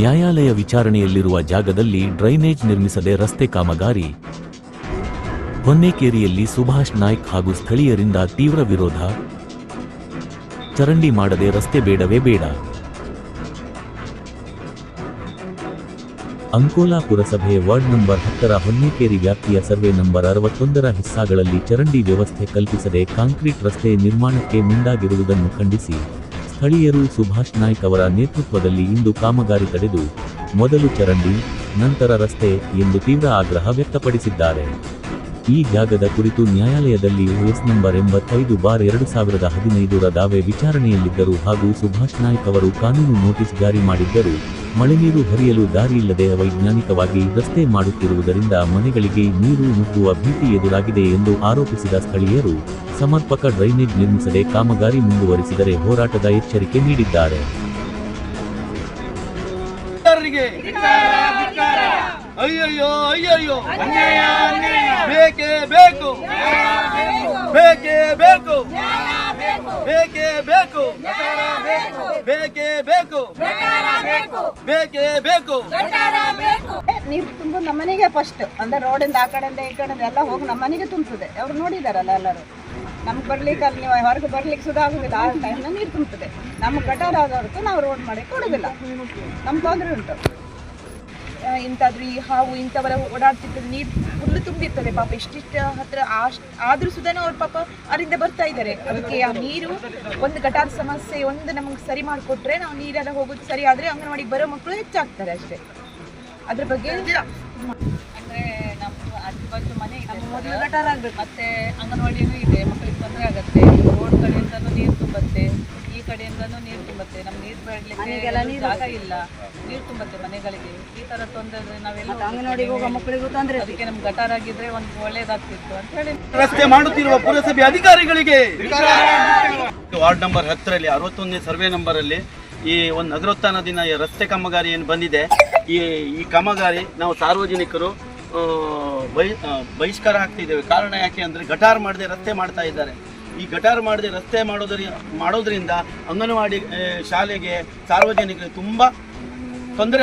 ನ್ಯಾಯಾಲಯ ವಿಚಾರಣೆಯಲ್ಲಿರುವ ಜಾಗದಲ್ಲಿ ಡ್ರೈನೇಜ್ ನಿರ್ಮಿಸದೆ ರಸ್ತೆ ಕಾಮಗಾರಿ. ಹೊನ್ನೇಕೇರಿಯಲ್ಲಿ ಸುಭಾಷ್ ನಾಯ್ಕ್ ಹಾಗೂ ಸ್ಥಳೀಯರಿಂದ ತೀವ್ರ ವಿರೋಧ. ಚರಂಡಿ ಮಾಡದೆ ರಸ್ತೆ ಬೇಡವೇ ಬೇಡ. ಅಂಕೋಲಾ ಪುರಸಭೆ ವಾರ್ಡ್ ನಂಬರ್ 10ರ ಹೊನ್ನೇಕೇರಿ ವ್ಯಾಪ್ತಿಯ ಸರ್ವೆ ನಂಬರ್ 61ರ ಹಿಸ್ಸಾಗಳಲ್ಲಿ ಚರಂಡಿ ವ್ಯವಸ್ಥೆ ಕಲ್ಪಿಸದೆ ಕಾಂಕ್ರೀಟ್ ರಸ್ತೆ ನಿರ್ಮಾಣಕ್ಕೆ ಮುಂದಾಗಿರುವುದನ್ನು ಖಂಡಿಸಿ ಸ್ಥಳೀಯರು ಸುಭಾಷ್ ನಾಯ್ಕ್ ಅವರ ನೇತೃತ್ವದಲ್ಲಿ ಇಂದು ಕಾಮಗಾರಿ ತಡೆದು ಮೊದಲು ಚರಂಡಿ ನಂತರ ರಸ್ತೆ ಎಂದು ತೀವ್ರ ಆಗ್ರಹ ವ್ಯಕ್ತಪಡಿಸಿದ್ದಾರೆ. ಈ ಜಾಗದ ಕುರಿತು ನ್ಯಾಯಾಲಯದಲ್ಲಿ US ನಂಬರ್ 85/2015ರ ದಾವೆ ವಿಚಾರಣೆಯಲ್ಲಿದ್ದರು ಹಾಗೂ ಸುಭಾಷ್ ನಾಯ್ಕ್ ಅವರು ಕಾನೂನು ನೋಟಿಸ್ ಜಾರಿ ಮಾಡಿದ್ದರು. ಮಳೆನೀರು ಹರಿಯಲು ದಾರಿಯಿಲ್ಲದೆ ಅವೈಜ್ಞಾನಿಕವಾಗಿ ರಸ್ತೆ ಮಾಡುತ್ತಿರುವುದರಿಂದ ಮನೆಗಳಿಗೆ ನೀರು ನುಗ್ಗುವ ಭೀತಿ ಎದುರಾಗಿದೆ ಎಂದು ಆರೋಪಿಸಿದ ಸ್ಥಳೀಯರು ಸಮರ್ಪಕ ಡ್ರೈನೇಜ್ ನಿರ್ಮಿಸದೆ ಕಾಮಗಾರಿ ಮುಂದುವರಿಸಿದರೆ ಹೋರಾಟದ ಎಚ್ಚರಿಕೆ ನೀಡಿದ್ದಾರೆ. ಅಯ್ಯಯ್ಯೋ ಅಯ್ಯಯ್ಯೋ ಬೇಕೇ ಬೇಕು ಬೇಕೇ ಬೇಕು ಬೇಕೇ ಬೇಕು ಬೇಕೇ ಬೇಕು ಬೇಕೇ ಬೇಕು. ನೀರು ತುಂಬ ನಮ್ಮನೆಗೆ ಫಸ್ಟ್ ಅಂದ್ರೆ ರೋಡಿಂದ ಆ ಕಡೆಯಿಂದ ಈ ಕಡೆಯಿಂದ ಎಲ್ಲ ಹೋಗಿ ನಮ್ಮನೆಗೆ ತುಂಬ್ತದೆ. ಅವ್ರು ನೋಡಿದಾರಲ್ಲ ಎಲ್ಲರೂ. ನಮ್ಗೆ ಬರ್ಲಿಕ್ಕೆ ಅಲ್ಲಿ ನೀವು ಹೊರಗೆ ಬರ್ಲಿಕ್ಕೆ ಸುಧಾ ಆಗೋದಿಲ್ಲ. ಆ ಟೈಮ್ನ ನೀರು ತುಂಬ್ತದೆ. ನಮ್ಮ ಗಟಾರ ಆದವರೆಗೂ ನಾವು ರೋಡ್ ಮಾಡಿ ಕೊಡೋದಿಲ್ಲ. ನಮ್ಮ ತೊಂದರೆ ಉಂಟು. ಇಂಥಾದ್ರೂ ಈ ಹಾವು ಇಂಥವರ ಓಡಾಡ್ತಿರ್ತದೆ. ನೀರು ಫುಲ್ಲು ತುಂಬಿರ್ತದೆ ಪಾಪ. ಇಷ್ಟಿಷ್ಟು ಹತ್ರ ಆದ್ರೂ ಸುಧಾನ ಅವ್ರ ಪಾಪ ಅವರಿಂದ ಬರ್ತಾ ಇದ್ದಾರೆ. ಅದಕ್ಕೆ ಆ ನೀರು ಒಂದು ಗಟಾರ ಸಮಸ್ಯೆ ಒಂದು ನಮಗೆ ಸರಿ ಮಾಡಿಕೊಟ್ರೆ ನಾವು ನೀರೆಲ್ಲ ಹೋಗೋದು ಸರಿ ಆದರೆ ಅಂಗನವಾಡಿಗೆ ಬರೋ ಮಕ್ಕಳು ಹೆಚ್ಚಾಗ್ತಾರೆ ಅಷ್ಟೇ. ಅದ್ರ ಬಗ್ಗೆ ಅಂದರೆ ನಮ್ಮ ಆಜುಬಾಜು ಮನೆ ನಮ್ಮ ಮೊದಲು ಗಟಾರ ಆಗಬೇಕು. ಮತ್ತು ಅಂಗನವಾಡಿನೂ ಇದೆ. ಮಕ್ಕಳಿಗೆ ತೊಂದರೆ ಆಗುತ್ತೆ. ರೋಡ್ ಕಡೆಯಿಂದನೂ ನೀರು ತುಂಬುತ್ತೆ, ಈ ಕಡೆಯಿಂದನೂ ನೀರು ತುಂಬುತ್ತೆ. ನಮ್ಮ ನೀರು ಬೆಳಲಿಕ್ಕೆ ಜಾಗ ಇಲ್ಲ, ನೀರು ತುಂಬುತ್ತೆ ಮನೆಗಳಿಗೆ. ಈ ಥರ ತೊಂದರೆ ನಾವೆಲ್ಲ ಅಂಗನವಾಡಿಗೆ ಹೋಗೋ ಮಕ್ಕಳಿಗೂ ತೊಂದರೆ. ಅದಕ್ಕೆ ನಮ್ಗೆ ಗಟಾರ ಆಗಿದ್ರೆ ಒಂದು ಒಳ್ಳೇದಾಗ್ತಿತ್ತು ಅಂತ ಹೇಳಿ ರಸ್ತೆ ಮಾಡುತ್ತಿರುವ ಪುರಸಭೆ ಅಧಿಕಾರಿಗಳಿಗೆ ವಾರ್ಡ್ ನಂಬರ್ 10ರಲ್ಲಿ 61ನೇ ಸರ್ವೆ ನಂಬರಲ್ಲಿ ಈ ಒಂದು ನಗರೋತ್ಥಾನ ದಿನ ರಸ್ತೆ ಕಾಮಗಾರಿ ಏನು ಬಂದಿದೆ, ಈ ಕಾಮಗಾರಿ ನಾವು ಸಾರ್ವಜನಿಕರು ಬಹಿಷ್ಕಾರ ಹಾಕ್ತಿದ್ದೇವೆ. ಕಾರಣ ಯಾಕೆ ಅಂದರೆ ಗಟಾರ್ ಮಾಡದೆ ರಸ್ತೆ ಮಾಡ್ತಾ ಇದ್ದಾರೆ. ಈ ಗಟಾರ್ ಮಾಡದೆ ರಸ್ತೆ ಮಾಡೋದ್ರಿಂದ ಅಂಗನವಾಡಿ ಶಾಲೆಗೆ ಸಾರ್ವಜನಿಕರಿಗೆ ತುಂಬ ತೊಂದರೆ